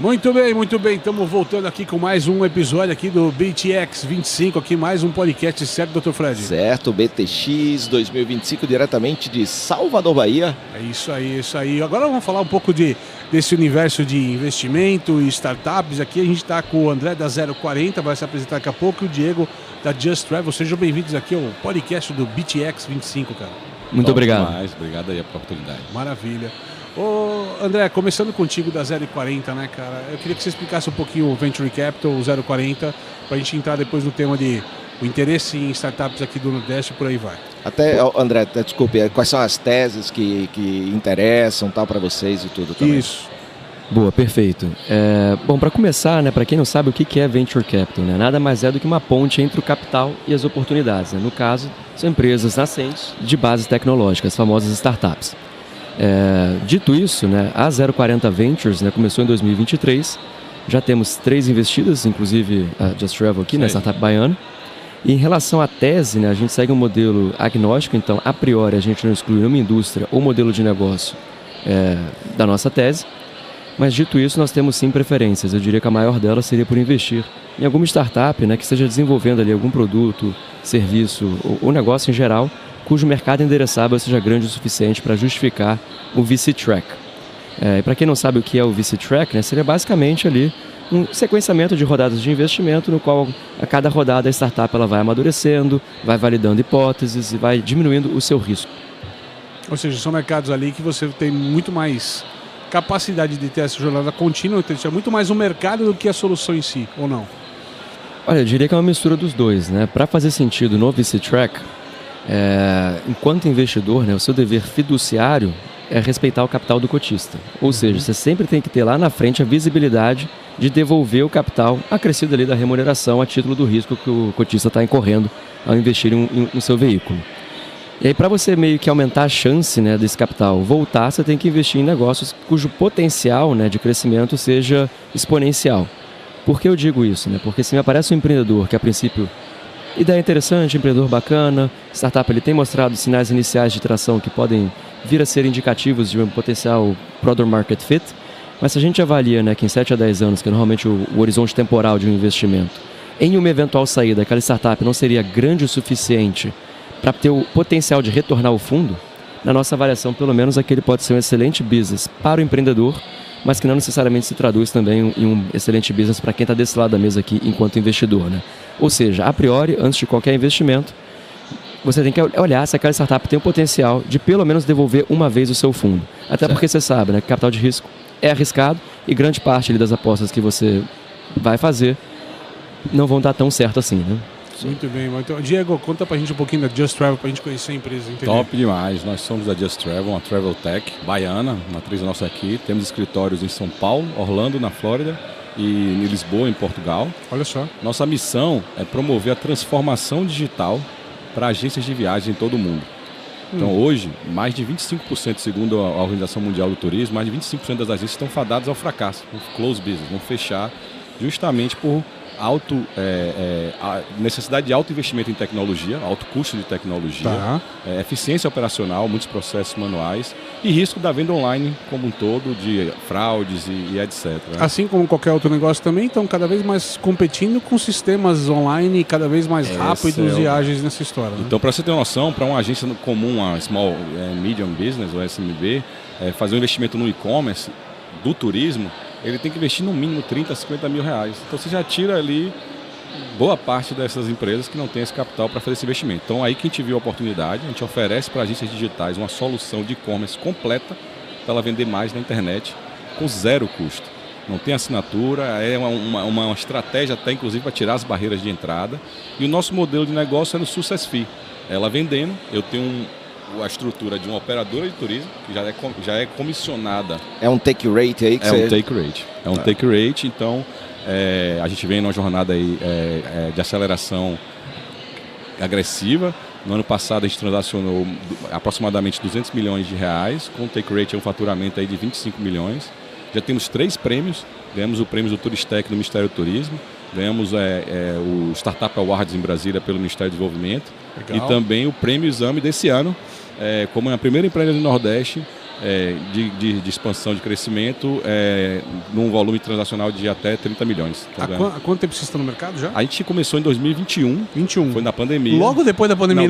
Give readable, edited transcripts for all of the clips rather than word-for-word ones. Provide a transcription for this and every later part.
Muito bem. Estamos voltando aqui com mais um episódio aqui do BTX 25, aqui mais um podcast, certo, Dr. Fred? Certo, BTX 2025, diretamente de Salvador, Bahia. É isso aí. Agora vamos falar um pouco desse universo de investimento e startups. Aqui a gente está com o André da 040, vai se apresentar daqui a pouco, e o Diego da Just Travel. Sejam bem-vindos aqui ao podcast do BTX 25, cara. Muito obrigado. Obrigado aí pela oportunidade. Maravilha. Ô, André, começando contigo da 040, né, cara? Eu queria que você explicasse um pouquinho o Venture Capital, o 040, para a gente entrar depois no tema de o interesse em startups aqui do Nordeste e por aí vai. Até, André, desculpe, quais são as teses que interessam tal para vocês e tudo também? Isso. Boa, perfeito. Bom, para começar, né, para quem não sabe o que é Venture Capital, né, nada mais é do que uma ponte entre o capital e as oportunidades. Né? No caso, são empresas nascentes de base tecnológica, as famosas startups. Dito isso, né, a 040 Ventures, né, começou em 2023, já temos 3 investidas, inclusive a Just Travel aqui, né, startup baiana. E em relação à tese, né, a gente segue um modelo agnóstico, então a priori a gente não exclui nenhuma indústria ou modelo de negócio da nossa tese. Mas dito isso, nós temos sim preferências. Eu diria que a maior delas seria por investir em alguma startup, né, que esteja desenvolvendo ali algum produto, serviço ou negócio em geral, cujo mercado endereçável seja grande o suficiente para justificar o VC Track. E para quem não sabe o que é o VC Track, né, seria basicamente ali um sequenciamento de rodadas de investimento no qual a cada rodada a startup ela vai amadurecendo, vai validando hipóteses e vai diminuindo o seu risco. Ou seja, são mercados ali que você tem muito mais capacidade de ter essa jornada contínua, é muito mais um mercado do que a solução em si, ou não? Olha, eu diria que é uma mistura dos dois, né? Para fazer sentido no VC Track, enquanto investidor, né, o seu dever fiduciário é respeitar o capital do cotista. Ou seja, você sempre tem que ter lá na frente a visibilidade de devolver o capital acrescido ali da remuneração a título do risco que o cotista está incorrendo ao investir no seu veículo. E aí, para você meio que aumentar a chance, né, desse capital voltar, você tem que investir em negócios cujo potencial, né, de crescimento seja exponencial. Por que eu digo isso? Né? Porque se me aparece um empreendedor que, a princípio, ideia interessante, empreendedor bacana, startup ele tem mostrado sinais iniciais de tração que podem vir a ser indicativos de um potencial product market fit, mas se a gente avalia, né, que em 7 a 10 anos, que é normalmente o horizonte temporal de um investimento, em uma eventual saída, aquela startup não seria grande o suficiente para ter o potencial de retornar ao fundo, na nossa avaliação, pelo menos, aquele pode ser um excelente business para o empreendedor, mas que não necessariamente se traduz também em um excelente business para quem está desse lado da mesa aqui enquanto investidor, né? Ou seja, a priori, antes de qualquer investimento, você tem que olhar se aquela startup tem o potencial de pelo menos devolver uma vez o seu fundo. Até porque você sabe, né, que capital de risco é arriscado e grande parte ali das apostas que você vai fazer não vão dar tão certo assim, né? Muito bem. Então, Diego, conta pra gente um pouquinho da Just Travel, pra gente conhecer a empresa. Entender. Top demais. Nós somos da Just Travel, uma Travel Tech baiana, uma atriz nossa aqui. Temos escritórios em São Paulo, Orlando, na Flórida, e em Lisboa, em Portugal. Olha só. Nossa missão é promover a transformação digital para agências de viagem em todo o mundo. Então, hoje, mais de 25%, segundo a Organização Mundial do Turismo, mais de 25% das agências estão fadadas ao fracasso, por close business, vão fechar justamente por a necessidade de alto investimento em tecnologia, alto custo de tecnologia, eficiência operacional, muitos processos manuais e risco da venda online como um todo, de fraudes e etc. Assim como qualquer outro negócio também, estão cada vez mais competindo com sistemas online cada vez mais rápidos e ágeis nessa história. Né? Então, para você ter uma noção, para uma agência comum, a Small Medium Business, ou SMB, fazer um investimento no e-commerce do turismo, ele tem que investir no mínimo 30 a 50 mil reais. Então você já tira ali boa parte dessas empresas que não tem esse capital para fazer esse investimento. Então aí que a gente viu a oportunidade, a gente oferece para agências digitais uma solução de e-commerce completa para ela vender mais na internet com zero custo. Não tem assinatura, é uma estratégia até inclusive para tirar as barreiras de entrada. E o nosso modelo de negócio é no Success Fee. Ela vendendo, eu tenho a estrutura de uma operadora de turismo, que já é comissionada. É um take rate aí? Um take rate. É um take rate, então a gente vem numa jornada aí, de aceleração agressiva. No ano passado a gente transacionou aproximadamente 200 milhões de reais, com um take rate, um faturamento aí de 25 milhões. Já temos 3 prêmios, ganhamos o prêmio do Turistec do Ministério do Turismo, ganhamos o Startup Awards em Brasília pelo Ministério do Desenvolvimento. Legal. E também o Prêmio Exame desse ano, como a primeira empresa do Nordeste de expansão, de crescimento, num volume transacional de até 30 milhões. Há quanto tempo vocês estão no mercado já? A gente começou em 2021. 21. Foi na pandemia. Logo depois da pandemia,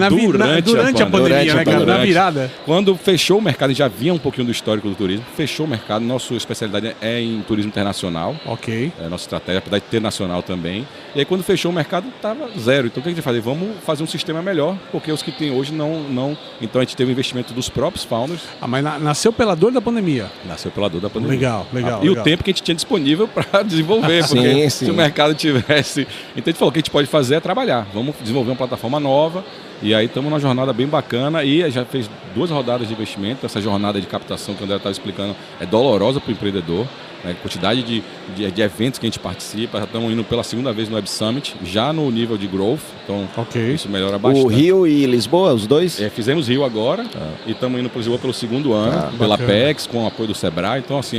durante a pandemia, né, cara? Na virada. Quando fechou o mercado, já vinha um pouquinho do histórico do turismo, fechou o mercado, nossa especialidade é em turismo internacional. Ok. Nossa estratégia, apesar de ter nacional também. E aí quando fechou o mercado, estava zero. Então o que a gente fazer? Vamos fazer um sistema melhor, porque os que tem hoje não... Então a gente teve um investimento dos próprios founders. Mas nasceu pela dor da pandemia. Nasceu pela dor da pandemia. Legal. E o tempo que a gente tinha disponível para desenvolver, porque se o mercado tivesse... Então a gente falou, o que a gente pode fazer é trabalhar. Vamos desenvolver uma plataforma nova. E aí estamos numa jornada bem bacana e já fez 2 rodadas de investimento. Essa jornada de captação que o André estava explicando é dolorosa para o empreendedor. A quantidade de eventos que a gente participa, já estamos indo pela 2ª vez no Web Summit, já no nível de growth, então isso melhora bastante. O Rio e Lisboa, os dois? Fizemos Rio agora e estamos indo para Lisboa pelo 2º ano, pela PEX, com o apoio do Sebrae. Então, assim,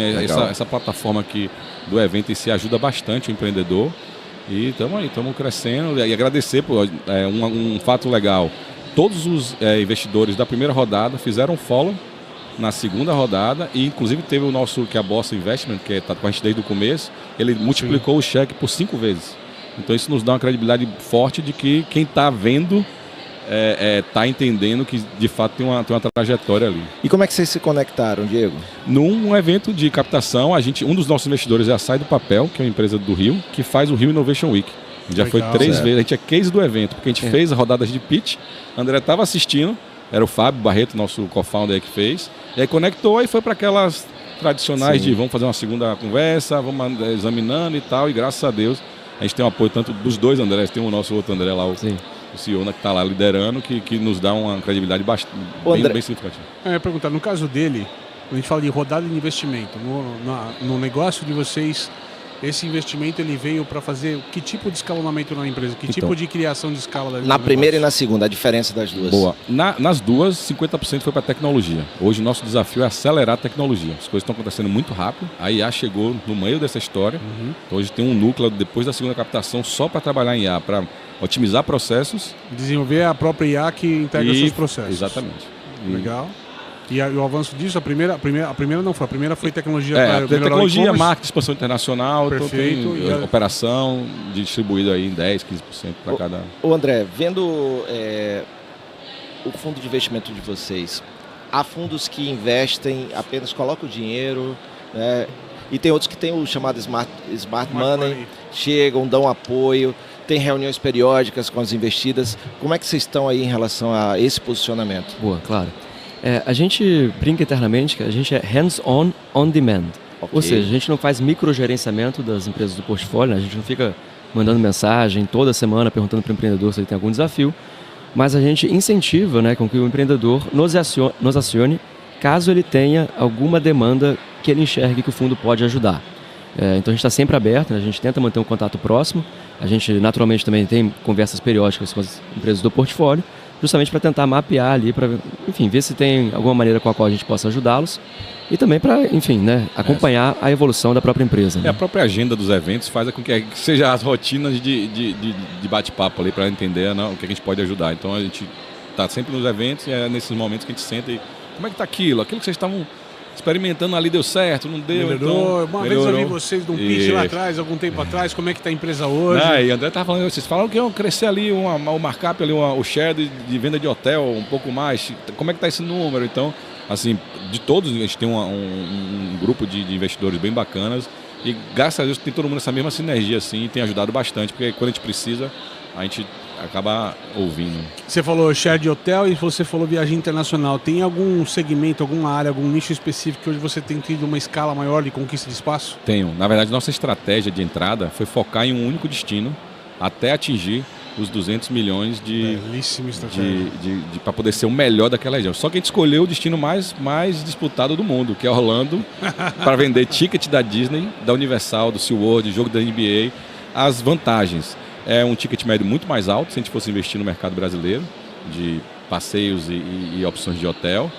essa plataforma aqui do evento em si ajuda bastante o empreendedor. E estamos aí, estamos crescendo. E agradecer por um fato legal. Todos os investidores da primeira rodada fizeram follow na 2ª rodada e inclusive teve o nosso, que é a Bossa Investment, que está com a gente desde o começo, ele multiplicou o cheque por 5 vezes. Então isso nos dá uma credibilidade forte de que quem está vendo está entendendo que de fato tem uma trajetória ali. E como é que vocês se conectaram, Diego? Num evento de captação, um dos nossos investidores é a Sai do Papel, que é uma empresa do Rio, que faz o Rio Innovation Week. Já foi 3 vezes, a gente é case do evento, porque a gente fez rodadas de pitch, o André estava assistindo, era o Fábio Barreto, nosso co-founder que fez, e aí conectou e foi para aquelas tradicionais de vamos fazer uma segunda conversa, vamos examinando e tal, e graças a Deus a gente tem um apoio tanto dos 2 Andrés, tem o nosso outro André lá, o CEO que está lá liderando, que nos dá uma credibilidade bem significativa. Eu ia perguntar, no caso dele, a gente fala de rodada de investimento, no negócio de vocês, esse investimento ele veio para fazer que tipo de escalonamento na empresa? Que tipo de criação de escala? Na primeira e na segunda, a diferença das duas. Boa. Nas duas, 50% foi para tecnologia. Hoje o nosso desafio é acelerar a tecnologia. As coisas estão acontecendo muito rápido. A IA chegou no meio dessa história. Então, hoje tem um núcleo, depois da segunda captação, só para trabalhar em IA, para otimizar processos. Desenvolver a própria IA que integra os seus processos. Exatamente. Legal. E o avanço disso, a primeira não foi. A primeira foi tecnologia. Tecnologia, marketing, expansão internacional, perfeito. Então tem operação distribuída aí em 10%, 15% para cada. Ô André, vendo o fundo de investimento de vocês, há fundos que investem, apenas colocam o dinheiro, né? E tem outros que têm o chamado Smart Money, chegam, dão apoio, tem reuniões periódicas com as investidas. Como é que vocês estão aí em relação a esse posicionamento? Boa, claro. A gente brinca eternamente que a gente é hands-on, on-demand. Ou seja, a gente não faz microgerenciamento das empresas do portfólio, né? A gente não fica mandando mensagem toda semana perguntando para o empreendedor se ele tem algum desafio, mas a gente incentiva, né, com que o empreendedor nos acione caso ele tenha alguma demanda que ele enxergue que o fundo pode ajudar. Então a gente está sempre aberto, né? A gente tenta manter um contato próximo, a gente naturalmente também tem conversas periódicas com as empresas do portfólio, justamente para tentar mapear ali, para, enfim, ver se tem alguma maneira com a qual a gente possa ajudá-los e também para, enfim, né, acompanhar a evolução da própria empresa. Né? A própria agenda dos eventos faz com que seja as rotinas de bate-papo ali para entender, né, o que a gente pode ajudar. Então a gente está sempre nos eventos e é nesses momentos que a gente senta e como é que está aquilo? Aquilo que vocês estavam experimentando ali deu certo, não deu? Melhorou. Então, vez eu vi vocês num pitch lá atrás, algum tempo atrás, como é que está a empresa hoje? E André estava falando, vocês falaram que iam crescer ali o markup, ali, o share de venda de hotel, um pouco mais. Como é que está esse número? Então, assim, de todos, a gente tem um grupo de investidores bem bacanas e graças a Deus tem todo mundo essa mesma sinergia assim, e tem ajudado bastante, porque quando a gente precisa, a gente acaba ouvindo. Você falou share de hotel e você falou viagem internacional. Tem algum segmento, alguma área, algum nicho específico que hoje você tem tido uma escala maior de conquista de espaço? Tenho. Na verdade, nossa estratégia de entrada foi focar em um único destino até atingir os 200 milhões para poder ser o melhor daquela região. Só que a gente escolheu o destino mais disputado do mundo, que é Orlando, para vender ticket da Disney, da Universal, do SeaWorld, jogo da NBA. As vantagens. É um ticket médio muito mais alto se a gente fosse investir no mercado brasileiro, de passeios e opções de hotel.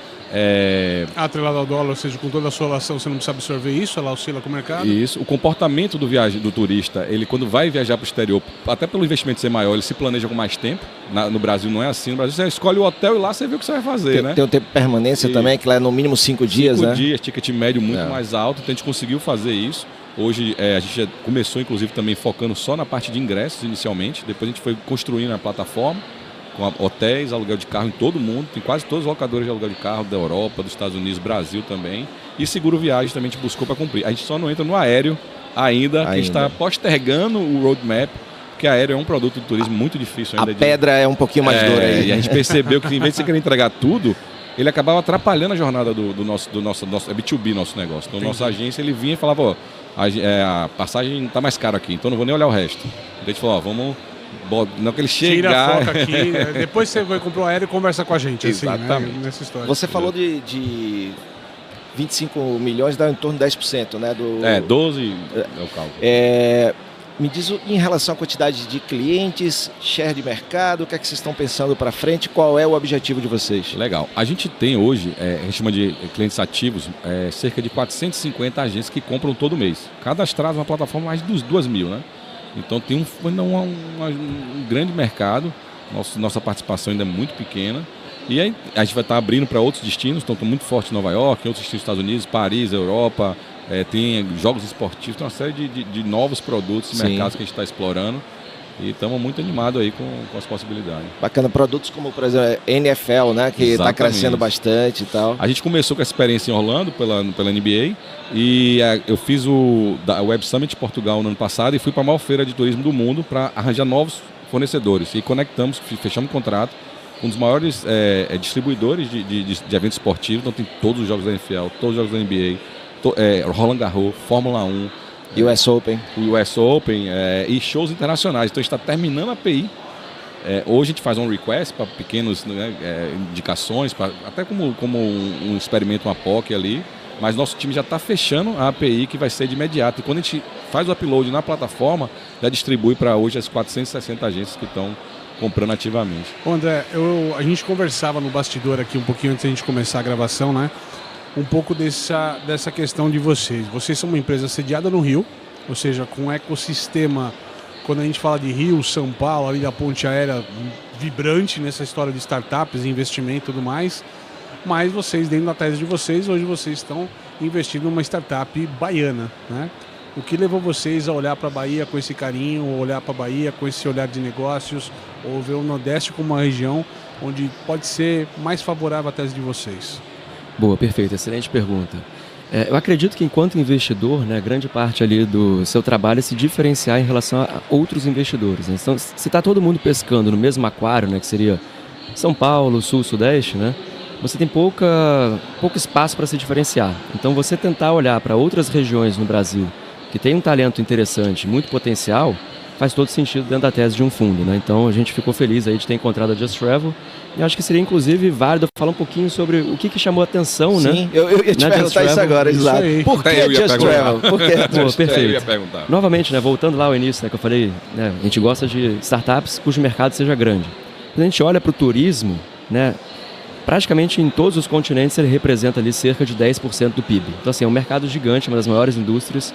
Atrelado ao dólar, ou seja, com toda a sua relação, você não precisa absorver isso, ela oscila com o mercado? Isso. O comportamento do turista, ele quando vai viajar para o exterior, até pelo investimento ser maior, ele se planeja com mais tempo. No Brasil não é assim. No Brasil você escolhe o hotel e lá você vê o que você vai fazer, né? Tem um tempo de permanência também, que lá é no mínimo 5 dias, né? 5 dias, ticket médio muito mais alto, então a gente conseguiu fazer isso. Hoje a gente já começou, inclusive, também focando só na parte de ingressos inicialmente. Depois a gente foi construindo a plataforma com hotéis, aluguel de carro em todo o mundo. Tem quase todos os locadores de aluguel de carro da Europa, dos Estados Unidos, Brasil também. E seguro viagem também a gente buscou para cumprir. A gente só não entra no aéreo ainda. A gente está postergando o roadmap, porque aéreo é um produto de turismo muito difícil ainda. A pedra é um pouquinho mais dura aí. E a gente percebeu que, em vez de você querer entregar tudo, ele acabava atrapalhando a jornada do nosso é B2B nosso negócio. Então, nossa agência, ele vinha e falava, a passagem está mais cara aqui, então não vou nem olhar o resto. Então a gente falou, vamos... Não que ele chegar... Tira a foca aqui, depois você vai comprar o aéreo e conversa com a gente. Exatamente. Assim, né? Nessa história. Você falou de 25 milhões, dá em torno de 10%, né? 12 é o cálculo. Me diz em relação à quantidade de clientes, share de mercado, o que é que vocês estão pensando para frente, qual é o objetivo de vocês? Legal. A gente tem hoje, a gente chama de clientes ativos, cerca de 450 agências que compram todo mês. Cadastrados na plataforma mais de 2 mil, né? Então tem um grande mercado, nossa participação ainda é muito pequena. E aí a gente vai estar abrindo para outros destinos, então estou muito forte em Nova York, em outros destinos dos Estados Unidos, Paris, Europa, tem jogos esportivos, tem uma série de novos produtos e mercados que a gente está explorando. E estamos muito animados aí com as possibilidades. Bacana, produtos como, por exemplo, NFL, né? Que está crescendo bastante e tal. A gente começou com essa experiência em Orlando, pela NBA, e eu fiz a Web Summit de Portugal no ano passado e fui para a maior feira de turismo do mundo para arranjar novos fornecedores. E conectamos, fechamos um contrato com um dos maiores distribuidores de eventos esportivos. Então tem todos os jogos da NFL, todos os jogos da NBA, Roland Garros, Fórmula 1, US Open. US Open e shows internacionais. Então a gente está terminando a API. Hoje a gente faz um request para pequenas indicações, até como um experimento, uma POC ali. Mas nosso time já está fechando a API, que vai ser de imediato. E quando a gente faz o upload na plataforma, já distribui para hoje as 460 agências que estão comprando ativamente. André, a gente conversava no bastidor aqui um pouquinho antes da gente começar a gravação, né? Um pouco dessa questão de vocês. Vocês são uma empresa sediada no Rio, ou seja, com um ecossistema, quando a gente fala de Rio, São Paulo, ali da ponte aérea, vibrante nessa história de startups, investimento e tudo mais. Mas vocês, dentro da tese de vocês, hoje vocês estão investindo numa startup baiana, né? O que levou vocês a olhar para a Bahia com esse carinho, ou olhar para a Bahia com esse olhar de negócios, ou ver o Nordeste como uma região onde pode ser mais favorável à tese de vocês? Boa, perfeito, excelente pergunta. Eu acredito que enquanto investidor, né, grande parte ali do seu trabalho é se diferenciar em relação a outros investidores, né? Então, se está todo mundo pescando no mesmo aquário, né, que seria São Paulo, Sul, Sudeste, né, você tem pouco espaço para se diferenciar. Então você tentar olhar para outras regiões no Brasil que tem um talento interessante, muito potencial, faz todo sentido dentro da tese de um fundo, né? Então a gente ficou feliz aí de ter encontrado a Just Travel e acho que seria inclusive válido falar um pouquinho sobre o que chamou a atenção, né? Sim, eu ia te perguntar isso agora, exato. Por que Just Travel? Por que perfeito. Eu ia perguntar. Novamente, né, voltando lá ao início, né, que eu falei, né, a gente gosta de startups cujo mercado seja grande. Quando a gente olha para o turismo, né, praticamente em todos os continentes ele representa ali cerca de 10% do PIB. Então assim, é um mercado gigante, uma das maiores indústrias.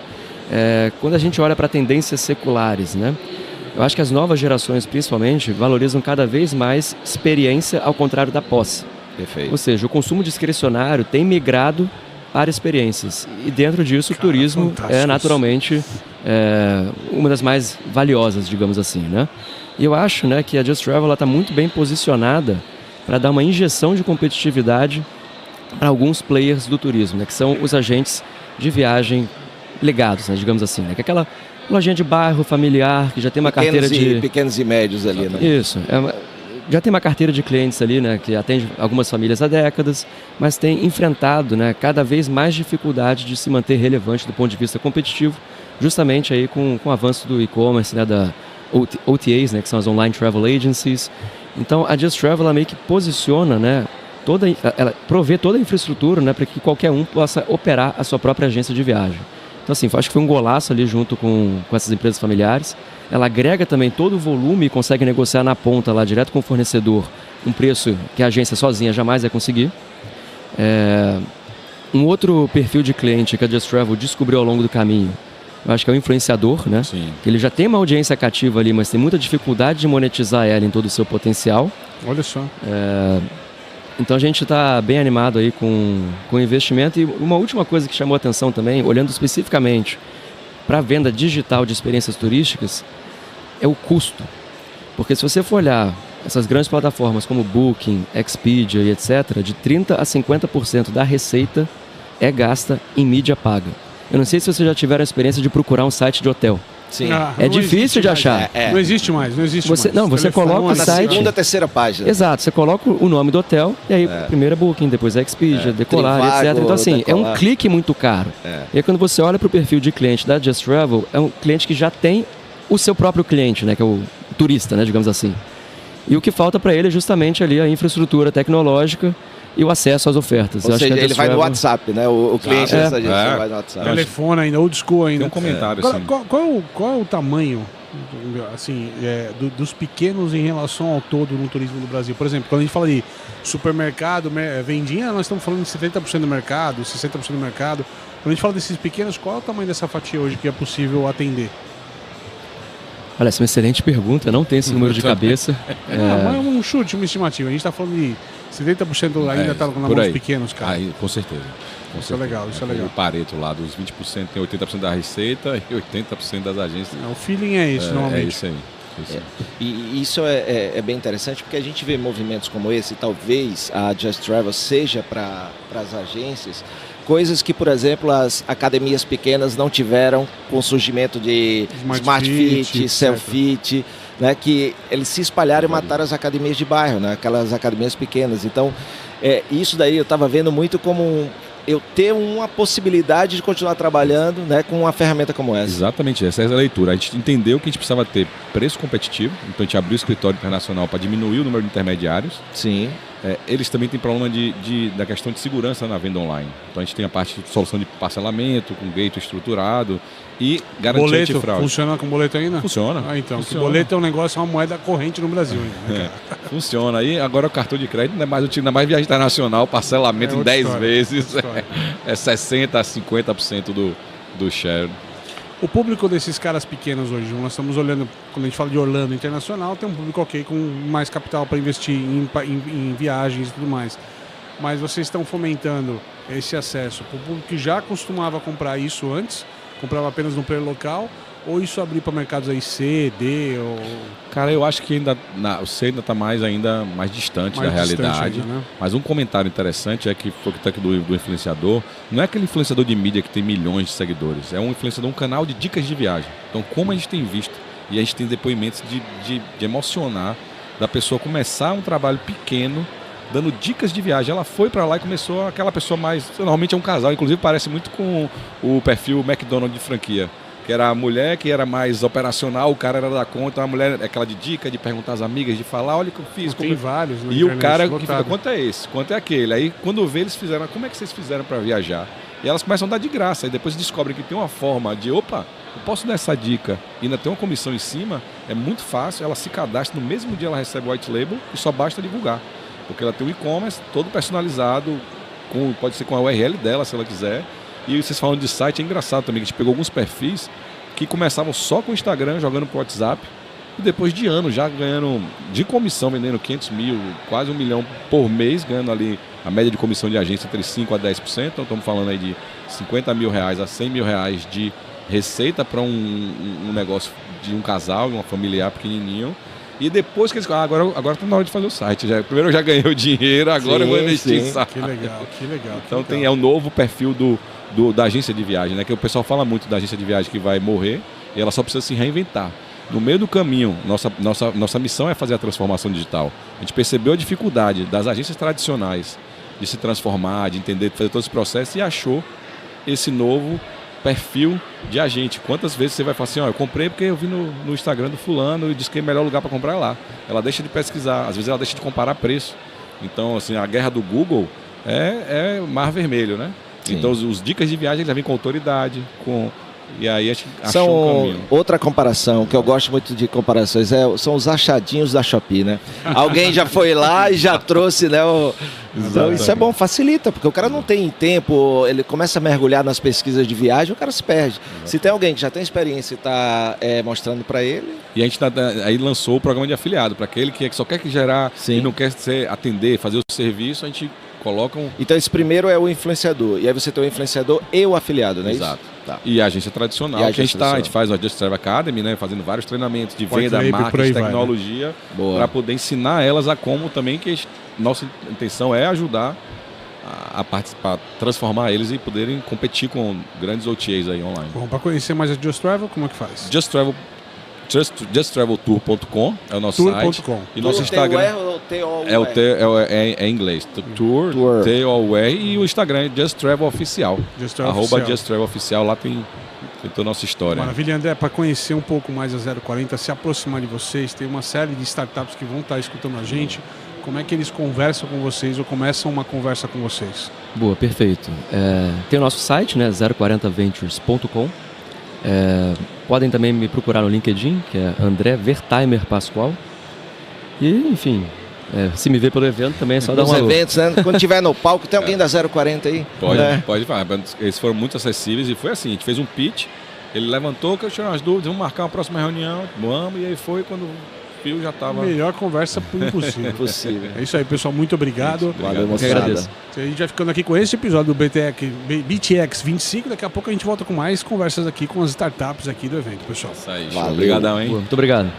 Quando a gente olha para tendências seculares, né, eu acho que as novas gerações, principalmente, valorizam cada vez mais experiência ao contrário da posse. Perfeito. Ou seja, o consumo discricionário tem migrado para experiências. E dentro disso, o turismo é naturalmente uma das mais valiosas, digamos assim, né? E eu acho, né, que a Just Travel está muito bem posicionada para dar uma injeção de competitividade para alguns players do turismo, né, que são os agentes de viagem ligados, né, digamos assim, né, que é aquela lojinha de bairro familiar que já tem uma carteira de... Pequenos e médios ali, né? Isso, já tem uma carteira de clientes ali, né, que atende algumas famílias há décadas, mas tem enfrentado, né, cada vez mais dificuldade de se manter relevante do ponto de vista competitivo, justamente aí com o avanço do e-commerce, né, da OTAs, né, que são as Online Travel Agencies. Então a Just Travel ela meio que posiciona, né, ela provê toda a infraestrutura, né, para que qualquer um possa operar a sua própria agência de viagem. Então assim, acho que foi um golaço ali junto com essas empresas familiares. Ela agrega também todo o volume e consegue negociar na ponta lá direto com o fornecedor um preço que a agência sozinha jamais vai conseguir. Um outro perfil de cliente que a Just Travel descobriu ao longo do caminho, eu acho que é o influenciador, né? Sim. Que ele já tem uma audiência cativa ali, mas tem muita dificuldade de monetizar ela em todo o seu potencial. Olha só. Então a gente está bem animado aí com o investimento. E uma última coisa que chamou a atenção também, olhando especificamente para a venda digital de experiências turísticas, é o custo. Porque se você for olhar essas grandes plataformas como Booking, Expedia e etc., de 30% a 50% da receita é gasta em mídia paga. Eu não sei se vocês já tiveram a experiência de procurar um site de hotel. Sim. É difícil de achar. Não existe mais, não existe mais. Não, você coloca o na site... segunda, terceira página. Exato, você coloca o nome do hotel e aí primeiro é Booking, depois é Expedia, Decolar, Trivago, etc. Então assim, é um Decolar. clique muito caro. E aí quando você olha para o perfil de cliente da Just Travel, é um cliente que já tem o seu próprio cliente, né, que é o turista, né, digamos assim. E o que falta para ele é justamente ali a infraestrutura tecnológica e o acesso às ofertas. Ou Eu acho seja, que a ele Just vai no Travel- WhatsApp, né? O cliente dessa agência vai no WhatsApp. Telefone ainda, old school ainda. Tem um comentário, Qual, assim. qual é o tamanho assim, dos pequenos em relação ao todo no turismo do Brasil? Por exemplo, quando a gente fala de supermercado, vendinha, nós estamos falando de 70% do mercado, 60% do mercado. Quando a gente fala desses pequenos, qual é o tamanho dessa fatia hoje que é possível atender? Olha, essa é uma excelente pergunta, não tem esse número de cabeça. Mas é um chute, uma estimativa. A gente está falando de 70% ainda está na mão por dos aí. pequenos, cara. Aí, com certeza. Isso é legal, isso é legal. O Pareto lá dos 20% tem 80% da receita e 80% das agências. O feeling é esse, normalmente. É isso aí. Isso aí. E isso é bem interessante porque a gente vê movimentos como esse, talvez a Just Travel seja para as agências, coisas que, por exemplo, as academias pequenas não tiveram com o surgimento de Smart Fit, Self-Fit, né, que eles se espalharam e mataram as academias de bairro, né, aquelas academias pequenas. Então, isso daí eu estava vendo muito como eu ter uma possibilidade de continuar trabalhando, né, com uma ferramenta como essa. Exatamente, essa é a leitura. A gente entendeu que a gente precisava ter preço competitivo, então a gente abriu o escritório internacional para diminuir o número de intermediários. Sim. Eles também têm problema da questão de segurança na venda online. Então a gente tem a parte de solução de parcelamento, com gateway estruturado e garantia Boleto, antifraude. funciona com boleto ainda? Funciona. Ah, então, Funciona. que boleto é um negócio, é uma moeda corrente no Brasil ainda, né, cara? Funciona. Aí agora o cartão de crédito não é mais viagem internacional, parcelamento em 10 vezes. É 60% a 50% do share. O público desses caras pequenos hoje, nós estamos olhando, quando a gente fala de Orlando Internacional, tem um público ok, com mais capital para investir em viagens e tudo mais. Mas vocês estão fomentando esse acesso para o público que já costumava comprar isso antes, comprava apenas no player local, ou isso abrir para mercados aí C, D, ou... Cara, eu acho que o C ainda está mais distante da realidade. Ainda, né? Mas um comentário interessante é que foi que do influenciador. Não é aquele influenciador de mídia que tem milhões de seguidores. É um influenciador, um canal de dicas de viagem. Então, como a gente tem visto, e a gente tem depoimentos de emocionar, da pessoa começar um trabalho pequeno, dando dicas de viagem. Ela foi para lá e começou aquela pessoa mais... Normalmente é um casal, inclusive parece muito com o perfil McDonald's de franquia. Que era a mulher que era mais operacional, o cara era da conta, a mulher aquela de dica, de perguntar às amigas, de falar, olha o que eu fiz. Tem vários, né? E o cara que fica, quanto é esse? Quanto é aquele? Aí quando vê, eles fizeram, como é que vocês fizeram para viajar? E elas começam a dar de graça, e depois descobrem que tem uma forma de, opa, eu posso dar essa dica e ainda tem uma comissão em cima, é muito fácil, ela se cadastra, no mesmo dia ela recebe o white label e só basta divulgar. Porque ela tem um e-commerce todo personalizado, pode ser com a URL dela, se ela quiser. E vocês falando de site, é engraçado também, que a gente pegou alguns perfis que começavam só com o Instagram, jogando pro WhatsApp, e depois de anos já ganhando de comissão, vendendo 500 mil, quase 1 milhão por mês, ganhando ali a média de comissão de agência entre 5% a 10%, então estamos falando aí de 50 mil reais a 100 mil reais de receita para um negócio de um casal, uma familiar pequenininho. E depois que eles... agora está na hora de fazer o site. Primeiro eu já ganhei o dinheiro, agora eu vou investir em site. Que legal, que legal. Então é o novo perfil da agência de viagem, né? Que o pessoal fala muito da agência de viagem que vai morrer e ela só precisa se reinventar. No meio do caminho, nossa missão é fazer a transformação digital. A gente percebeu a dificuldade das agências tradicionais de se transformar, de entender, de fazer todo esse processo e achou esse novo perfil de agente. Quantas vezes você vai falar assim, eu comprei porque eu vi no Instagram do fulano e disse que é o melhor lugar para comprar lá. Ela deixa de pesquisar, às vezes ela deixa de comparar preço. Então, assim, a guerra do Google é mar vermelho, né? Sim. Então, os dicas de viagem já vêm com autoridade, com E aí a gente achou um caminho. Outra comparação, que eu gosto muito de comparações, são os achadinhos da Shopee, né? Alguém já foi lá e já trouxe, né? Então, isso é bom, facilita, porque o cara não tem tempo, ele começa a mergulhar nas pesquisas de viagem, o cara se perde. Se tem alguém que já tem experiência e está mostrando para ele... E a gente aí lançou o programa de afiliado, para aquele que só quer gerar e não quer atender, fazer o serviço, a gente coloca um... Então esse primeiro é o influenciador, e aí você tem o influenciador e o afiliado, não é Exato. Isso? Tá. E a agência tradicional, que a gente faz o Just Travel Academy, né, fazendo vários treinamentos de venda, marketing, tecnologia, para poder ensinar elas a como também, que nossa intenção é ajudar a participar, transformar eles e poderem competir com grandes OTAs aí online. Bom, para conhecer mais a Just Travel, como é que faz? JustTravelTour.com é o nosso site. E nosso Instagram é em inglês. Tour, T-O-U-R, e o Instagram é Just Travel Oficial. @Just Travel Oficial, lá tem toda a nossa história. Maravilha, André, para conhecer um pouco mais a 040, se aproximar de vocês, tem uma série de startups que vão estar escutando a gente. Como é que eles conversam com vocês ou começam uma conversa com vocês? Boa, perfeito. Tem o nosso site, né, 040ventures.com. Podem também me procurar no LinkedIn, que é André Wertheimer Pascoal. E, enfim, se me ver pelo evento também é só dar uma alô. Nos eventos, né? Quando tiver no palco, tem alguém da 040 aí? Pode falar. Eles foram muito acessíveis e foi assim, a gente fez um pitch, ele levantou, que eu tirei umas dúvidas, vamos marcar uma próxima reunião, vamos, e aí foi quando viu, já estava... Melhor conversa impossível. É isso aí, pessoal, muito obrigado. Valeu, moçada. A gente vai ficando aqui com esse episódio do BTX 25, daqui a pouco a gente volta com mais conversas aqui com as startups aqui do evento, pessoal. Isso aí, obrigadão, hein? Muito obrigado.